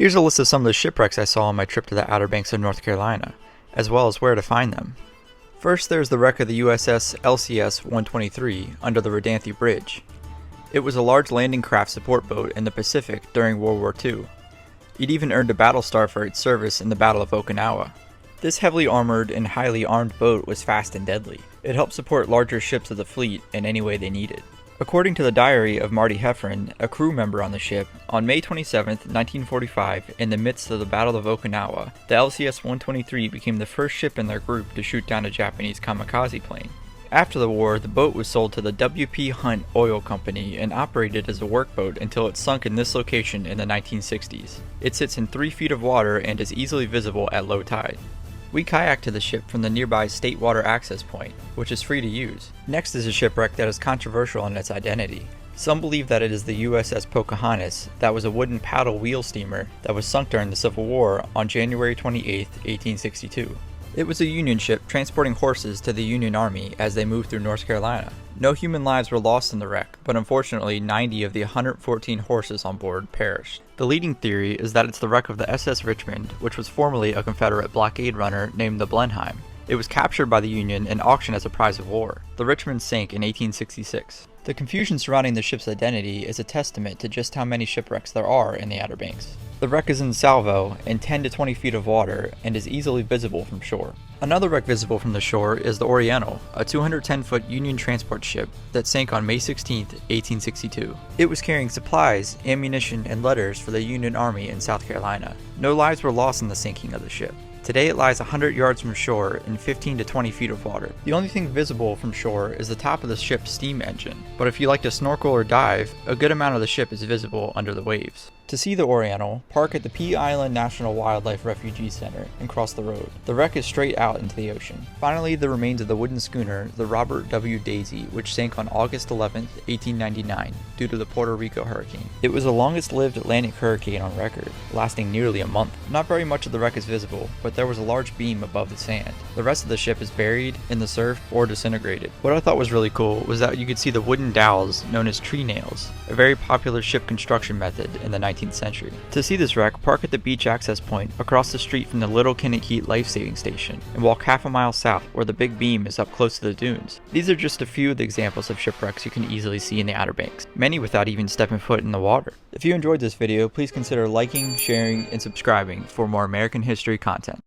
Here's a list of some of the shipwrecks I saw on my trip to the Outer Banks of North Carolina, as well as where to find them. First, there's the wreck of the USS LCS-123 under the Rodanthe Bridge. It was a large landing craft support boat in the Pacific during World War II. It even earned a battle star for its service in the Battle of Okinawa. This heavily armored and highly armed boat was fast and deadly. It helped support larger ships of the fleet in any way they needed. According to the diary of Marty Heffron, a crew member on the ship, on May 27, 1945, in the midst of the Battle of Okinawa, the LCS-123 became the first ship in their group to shoot down a Japanese kamikaze plane. After the war, the boat was sold to the W.P. Hunt Oil Company and operated as a workboat until it sunk in this location in the 1960s. It sits in 3 feet of water and is easily visible at low tide. We kayaked to the ship from the nearby State Water Access Point, which is free to use. Next is a shipwreck that is controversial in its identity. Some believe that it is the USS Pocahontas, that was a wooden paddle wheel steamer that was sunk during the Civil War on January 28, 1862. It was a Union ship transporting horses to the Union Army as they moved through North Carolina. No human lives were lost in the wreck, but unfortunately 90 of the 114 horses on board perished. The leading theory is that it's the wreck of the SS Richmond, which was formerly a Confederate blockade runner named the Blenheim. It was captured by the Union and auctioned as a prize of war. The Richmond sank in 1866. The confusion surrounding the ship's identity is a testament to just how many shipwrecks there are in the Outer Banks. The wreck is in salvo, in 10 to 20 feet of water, and is easily visible from shore. Another wreck visible from the shore is the Oriental, a 210-foot Union transport ship that sank on May 16, 1862. It was carrying supplies, ammunition, and letters for the Union Army in South Carolina. No lives were lost in the sinking of the ship. Today it lies 100 yards from shore in 15 to 20 feet of water. The only thing visible from shore is the top of the ship's steam engine, but if you like to snorkel or dive, a good amount of the ship is visible under the waves. To see the Oriental, park at the Pea Island National Wildlife Refugee Center and cross the road. The wreck is straight out into the ocean. Finally, the remains of the wooden schooner, the Robert W. Daisy, which sank on August 11, 1899, due to the Puerto Rico hurricane. It was the longest-lived Atlantic hurricane on record, lasting nearly a month. Not very much of the wreck is visible, but there was a large beam above the sand. The rest of the ship is buried in the surf or disintegrated. What I thought was really cool was that you could see the wooden dowels known as tree nails, a very popular ship construction method in the 19th century. To see this wreck, park at the beach access point across the street from the Little Kennekeet Life-Saving Station and walk half a mile south where the big beam is up close to the dunes. These are just a few of the examples of shipwrecks you can easily see in the Outer Banks, many without even stepping foot in the water. If you enjoyed this video, please consider liking, sharing, and subscribing for more American history content.